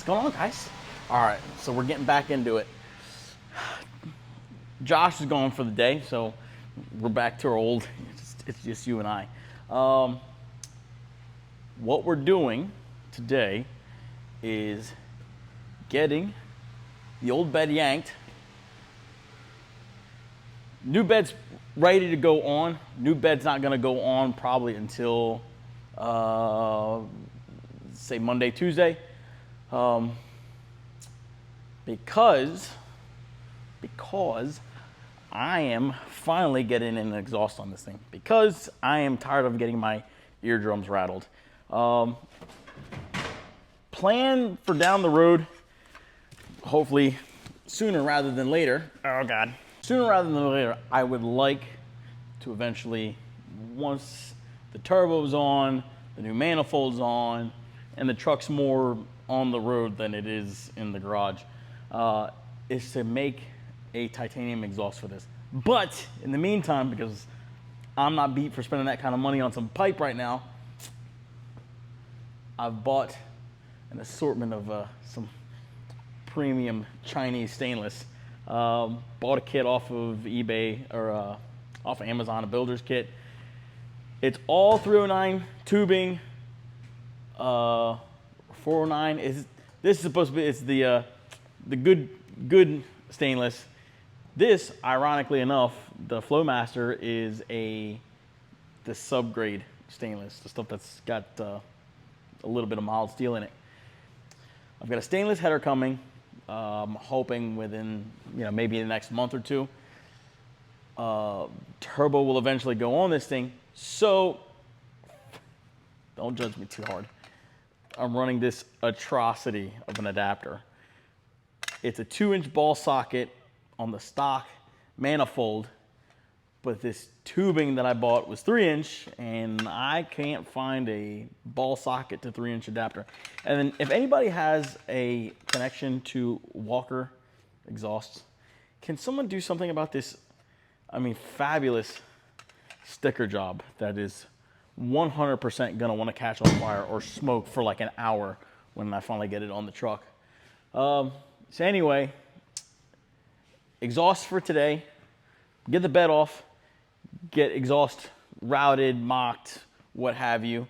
What's going on, guys? All right, so we're getting back into it. Josh is gone for the day, so we're back to our old. It's just you and I. What we're doing today is getting the old bed yanked. New bed's ready to go on. New bed's not going to go on probably until, say, Monday, Tuesday. Because I am finally getting an exhaust on this thing. Because I am tired of getting my eardrums rattled. Plan for down the road, hopefully sooner rather than later. Oh God. Sooner rather than later, I would like to eventually, once the turbo's on, the new manifold's on, and the truck's more on the road than it is in the garage, is to make a titanium exhaust for this. But in the meantime, because I'm not beat for spending that kind of money on some pipe right now, I've bought an assortment of some premium Chinese stainless. Bought a kit off of eBay or off of Amazon, a builder's kit. It's all 309 tubing. 409 is this is supposed to be, it's the good stainless. This, ironically enough, the Flowmaster is the subgrade stainless, the stuff that's got a little bit of mild steel in it. I've got a stainless header coming. Hoping within, maybe the next month or two. Turbo will eventually go on this thing. So, don't judge me too hard. I'm running this atrocity of an adapter. It's a 2-inch ball socket on the stock manifold, but this tubing that I bought was 3-inch, and I can't find a ball socket to 3-inch adapter. And then if anybody has a connection to Walker exhausts, can someone do something about this, fabulous sticker job that is 100% gonna wanna catch on fire or smoke for like an hour when I finally get it on the truck. So anyway, exhaust for today, get the bed off, get exhaust routed, mocked, what have you.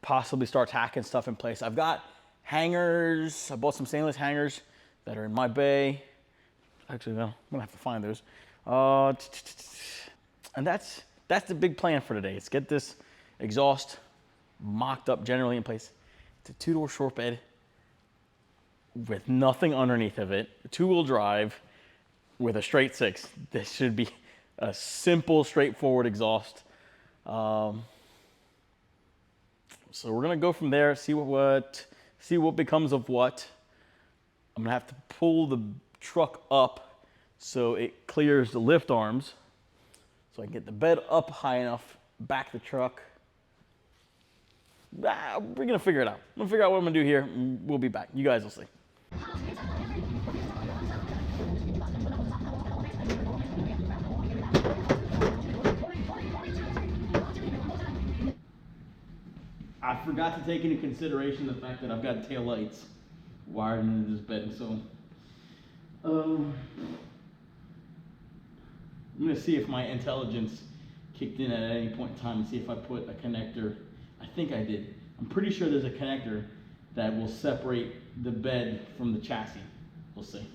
Possibly start tacking stuff in place. I've got hangers. I bought some stainless hangers that are in my bay. Actually, no, I'm gonna have to find those. And that's the big plan for today. Is get this exhaust mocked up generally in place. It's a 2-door short bed with nothing underneath of it. 2-wheel drive with a straight 6. This should be a simple, straightforward exhaust. So we're gonna go from there, see what becomes of what. I'm gonna have to pull the truck up so it clears the lift arms, so I can get the bed up high enough, back the truck. We're gonna figure it out. I'm gonna figure out what I'm gonna do here. We'll be back. You guys will see. I forgot to take into consideration the fact that I've got tail lights wired into this bed, so I'm gonna see if my intelligence kicked in at any point in time and see if I put a connector. I think I did. I'm pretty sure there's a connector that will separate the bed from the chassis. We'll see.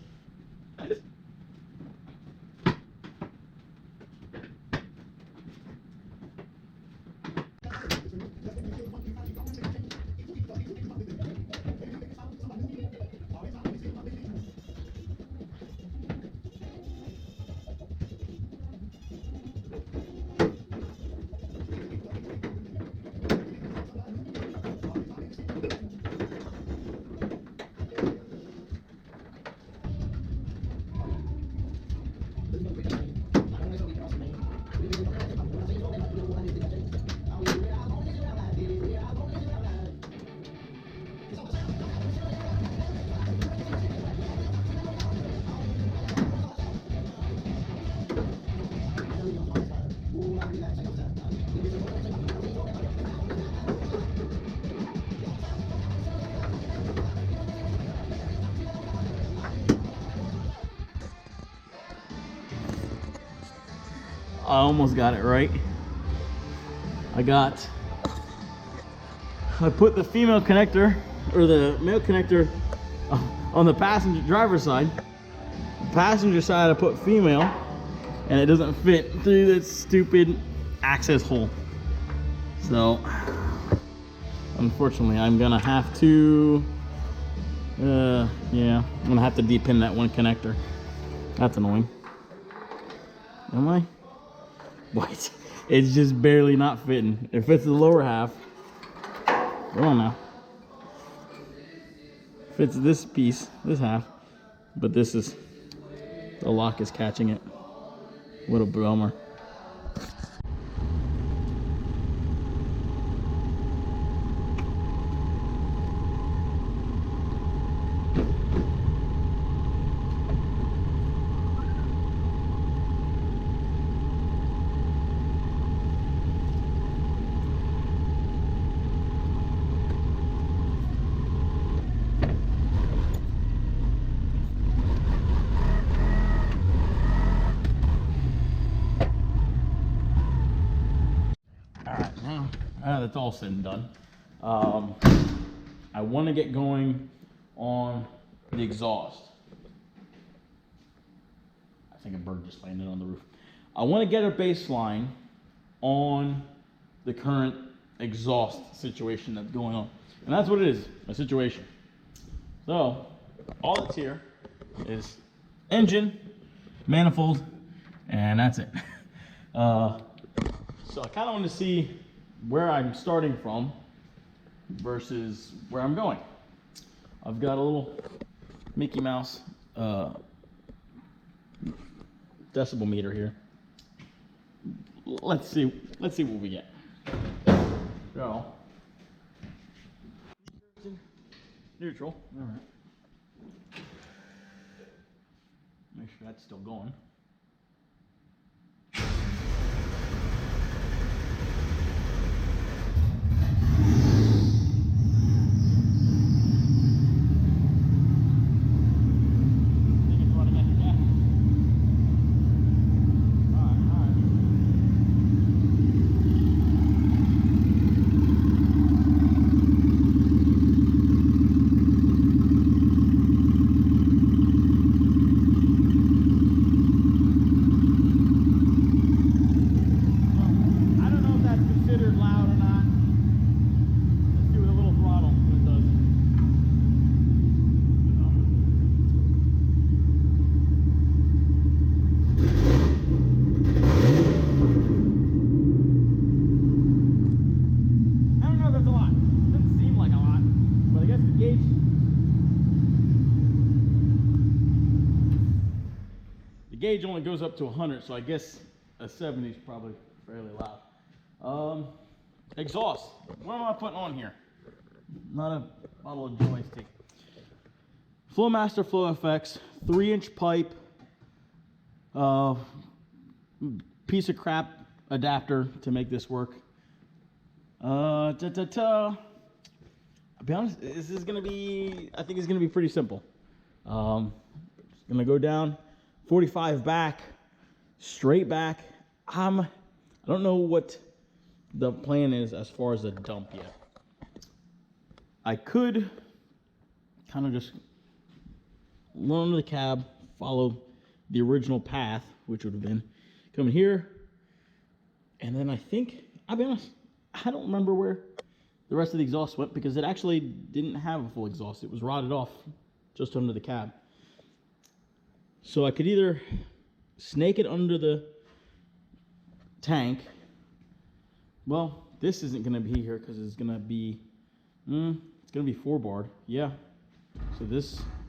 I almost got it right. I put the female connector, or the male connector, on the passenger driver's side. The passenger side I put female, and it doesn't fit through this stupid access hole. So, unfortunately, I'm gonna have to, yeah, I'm gonna have to depin that one connector. That's annoying. Am I? What? It's just barely not fitting. It fits the lower half. Come on now. Fits this piece, this half, but the lock is catching it. What a bummer. That's all said and done. I want to get going on the exhaust. I think a bird just landed on the roof. I want to get a baseline on the current exhaust situation that's going on. And that's what it is, a situation. So, all that's here is engine, manifold, and that's it. So I kind of want to see where I'm starting from versus where I'm going. I've got a little Mickey Mouse decibel meter here. Let's see what we get. So, neutral. All right. Make sure that's still going. The gauge only goes up to 100, so I guess a 70 is probably fairly loud. Exhaust. What am I putting on here? Not a bottle of Joy's tea. Flowmaster Flow FX, 3-inch pipe, piece of crap adapter to make this work. I'll be honest, this is gonna be, I think it's gonna be pretty simple. It's gonna go down 45 back, straight back. I don't know what the plan is as far as the dump yet. I could kind of just run under the cab, follow the original path, which would have been coming here, and then I think, I'll be honest, I don't remember where the rest of the exhaust went because it actually didn't have a full exhaust. It was rotted off just under the cab. So I could either snake it under the tank. Well, this isn't going to be here because it's going to be, it's going to be 4-barred. Yeah. So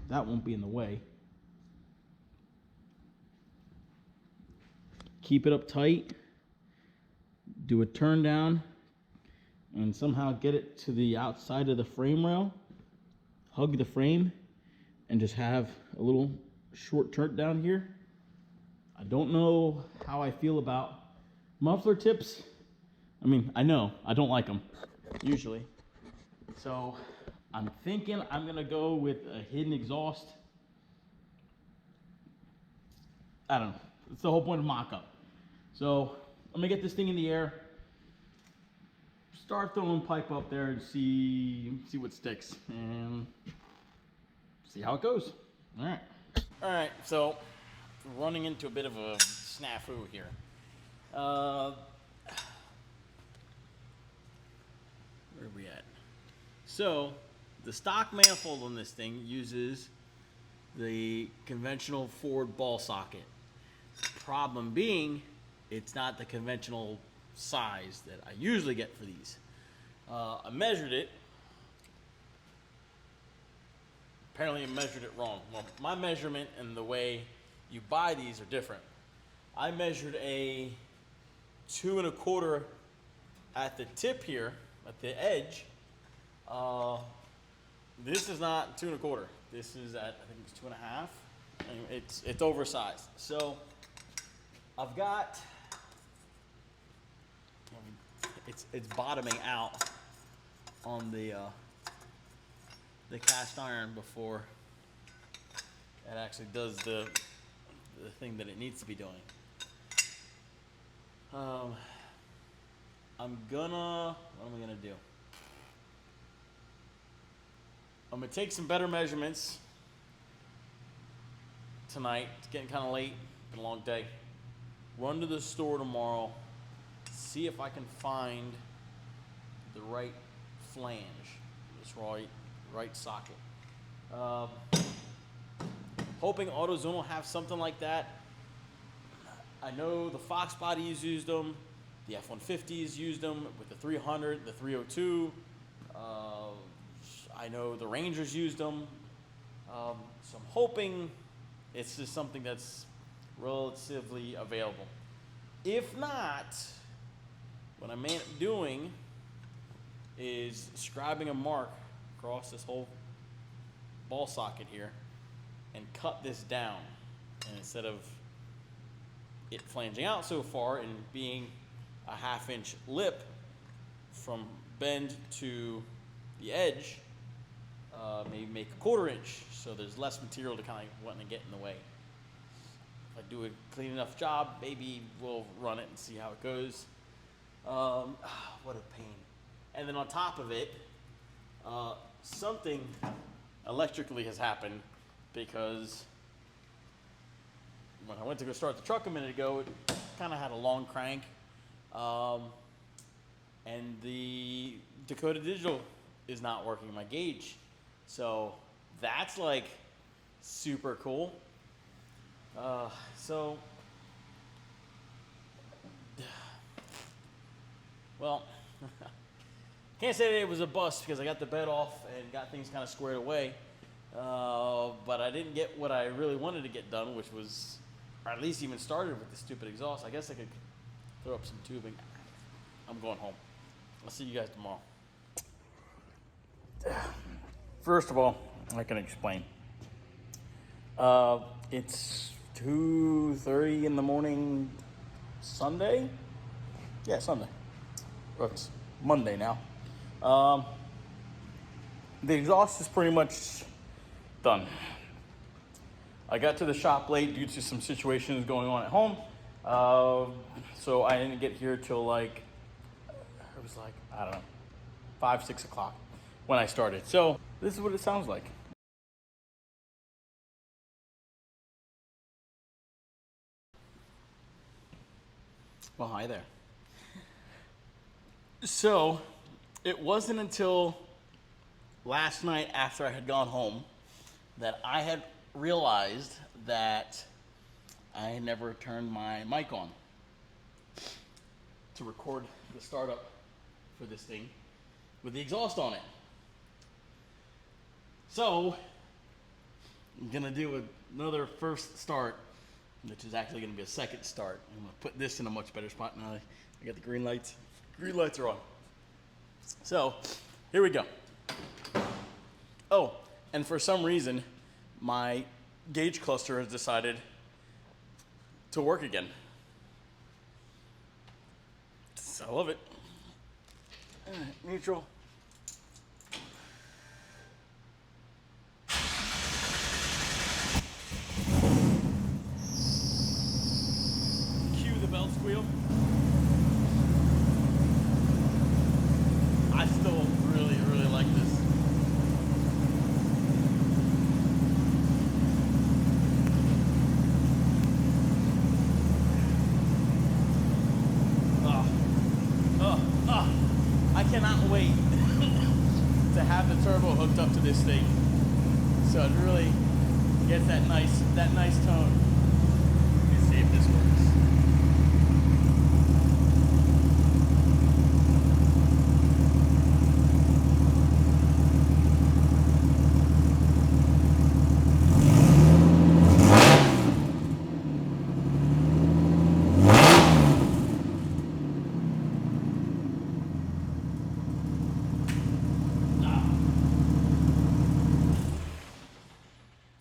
that won't be in the way. Keep it up tight. Do a turn down. And somehow get it to the outside of the frame rail. Hug the frame. And just have a little short turn down here. I don't know how I feel about muffler tips. I mean, I know I don't like them usually. So I'm thinking I'm gonna go with a hidden exhaust. I don't know. It's the whole point of mock-up. So I'm gonna get this thing in the air, start throwing pipe up there and see what sticks and see how it goes. All right, so running into a bit of a snafu here. Where are we at? So the stock manifold on this thing uses the conventional forward ball socket. Problem being, it's not the conventional size that I usually get for these. I measured it. Apparently I measured it wrong. Well, my measurement and the way you buy these are different. I measured a 2 1/4 at the tip here, at the edge. This is not 2 1/4. This is at, I think it's 2.5. And it's oversized. So I've got, it's bottoming out on the cast iron before it actually does the thing that it needs to be doing. What am I gonna do? I'm gonna take some better measurements tonight. It's getting kind of late, been a long day. Run to the store tomorrow, see if I can find the right flange, this right socket. Hoping AutoZone will have something like that. I know the Fox bodies used them, the F-150s used them with the 300, the 302. I know the Rangers used them. So I'm hoping it's just something that's relatively available. If not, what I may end up doing is scribing a mark across this whole ball socket here and cut this down. And instead of it flanging out so far and being a 1/2 inch lip from bend to the edge, maybe make a 1/4 inch so there's less material to kind of want to get in the way. If I do a clean enough job, maybe we'll run it and see how it goes. What a pain. And then on top of it, something electrically has happened, because when I went to go start the truck a minute ago, it kind of had a long crank. And the Dakota Digital is not working, my gauge. So that's like super cool. Well, can't say that it was a bust because I got the bed off and got things kind of squared away. But I didn't get what I really wanted to get done, which was, or at least even started with the stupid exhaust. I guess I could throw up some tubing. I'm going home. I'll see you guys tomorrow. First of all, I can explain. It's 2:30 in the morning, Sunday? Yeah, Sunday. Well, it's Monday now. The exhaust is pretty much done. I got to the shop late due to some situations going on at home. So I didn't get here till like, it was like, I don't know, 5, 6 o'clock when I started. So this is what it sounds like. Well, hi there. So it wasn't until last night after I had gone home that I had realized that I had never turned my mic on to record the startup for this thing with the exhaust on it. So I'm gonna do another first start, which is actually gonna be a second start. I'm gonna put this in a much better spot now. I got the green lights. Green lights are on. So here we go. Oh, and for some reason, my gauge cluster has decided to work again. I love it. Neutral. Cue the bell squeal. this thing, so it really gets that nice tone. Let me see if this works.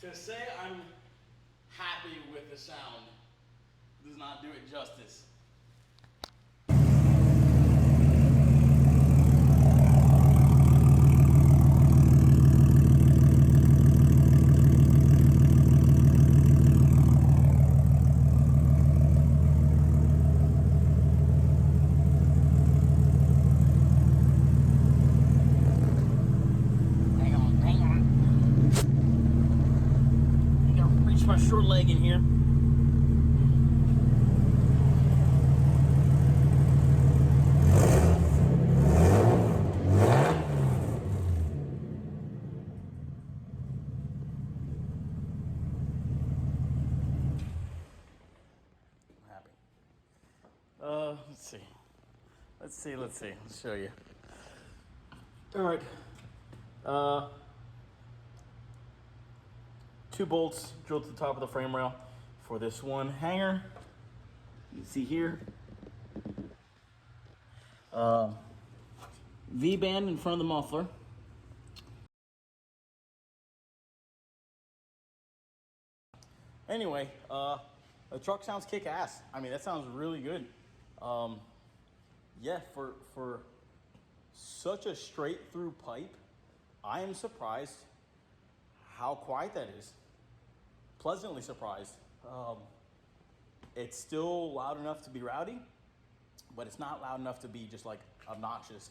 To say I'm happy with the sound does not do it justice. My short leg in here. I'm happy. Let's see. Let's show you. All right. 2 bolts drilled to the top of the frame rail for this one hanger. You can see here. V-band in front of the muffler. Anyway, the truck sounds kick-ass. I mean, that sounds really good. Yeah, for such a straight-through pipe, I am surprised how quiet that is. Pleasantly surprised. It's still loud enough to be rowdy, but it's not loud enough to be just like obnoxious.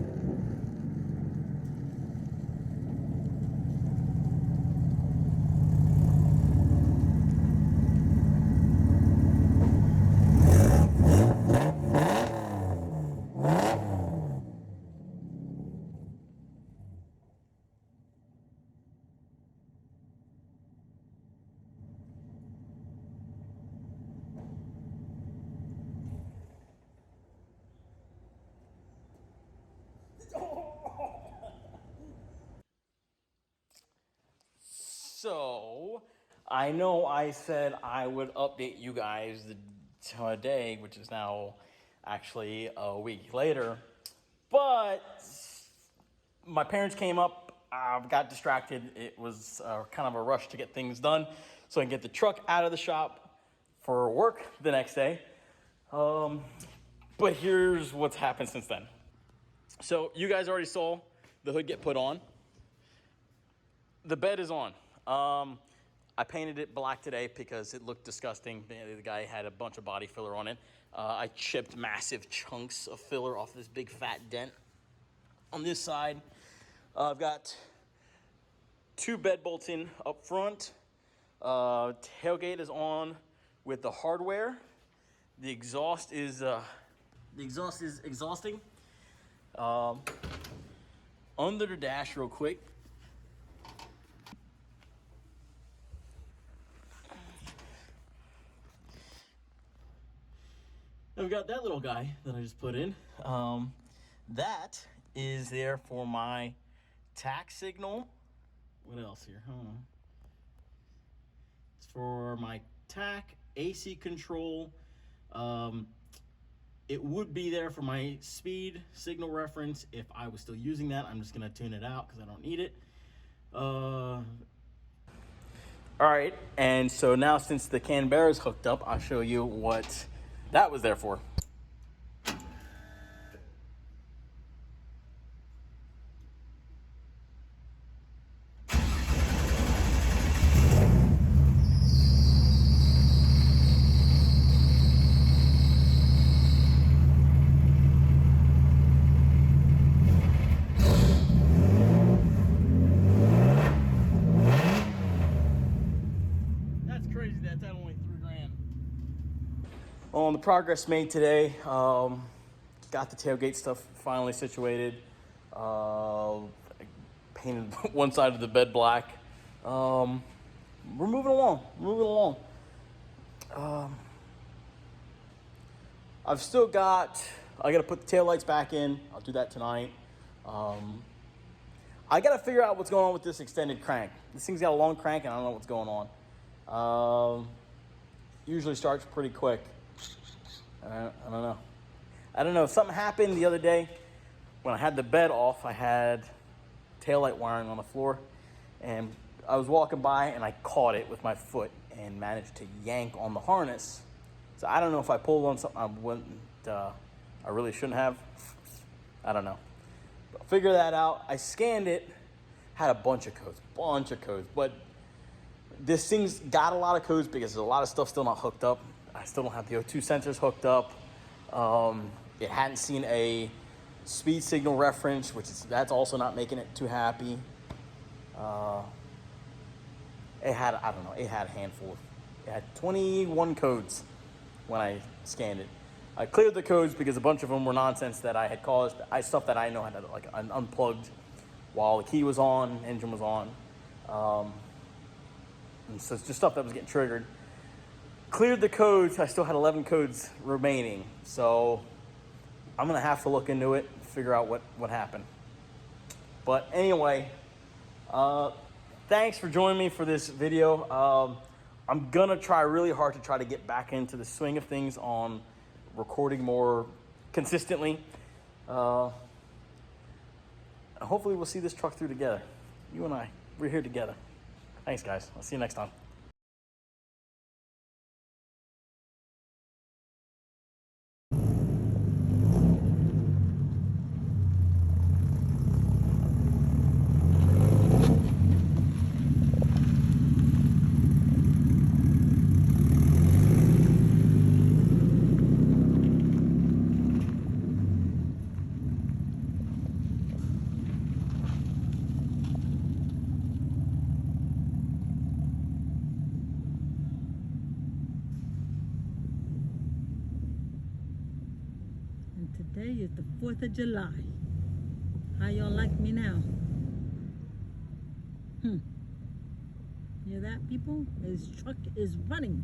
So, I know I said I would update you guys today, which is now actually a week later, but my parents came up, got distracted. It was kind of a rush to get things done so I can get the truck out of the shop for work the next day. But here's what's happened since then. So you guys already saw the hood get put on. The bed is on. I painted it black today because it looked disgusting. The guy had a bunch of body filler on it. I chipped massive chunks of filler off this big fat dent on this side. I've got 2 bed bolts in up front. Tailgate is on with the hardware. The exhaust is exhausting. Under the dash real quick. I've got that little guy that I just put in. That is there for my tack signal. What else here? It's for my tack, AC control. It would be there for my speed signal reference if I was still using that. I'm just gonna tune it out because I don't need it. All right, and so now since the Canberra is hooked up, I'll show you what that was there for. That's crazy. That's at only $3,000. On the progress made today, got the tailgate stuff finally situated. painted one side of the bed black. We're moving along. I've still got, I gotta put the taillights back in. I'll do that tonight. I gotta figure out what's going on with this extended crank. This thing's got a long crank and I don't know what's going on. Usually starts pretty quick. I don't know. Something happened the other day when I had the bed off. I had taillight wiring on the floor, and I was walking by and I caught it with my foot and managed to yank on the harness. So I don't know if I pulled on something I really shouldn't have. I don't know. But I'll figure that out. I scanned it, had a bunch of codes, but this thing's got a lot of codes because there's a lot of stuff still not hooked up. I still don't have the O2 sensors hooked up. It hadn't seen a speed signal reference, that's also not making it too happy. It had a handful. It had 21 codes when I scanned it. I cleared the codes because a bunch of them were nonsense that I had caused. Stuff that I know had like unplugged while the key was on, engine was on. And so it's just stuff that was getting triggered. Cleared the codes. I still had 11 codes remaining. So I'm gonna have to look into it, figure out what happened. But anyway, thanks for joining me for this video. I'm gonna try really hard to try to get back into the swing of things on recording more consistently. Hopefully we'll see this truck through together. You and I, we're here together. Thanks guys, I'll see you next time. Today is the 4th of July. How y'all like me now? Hear that, people? His truck is running.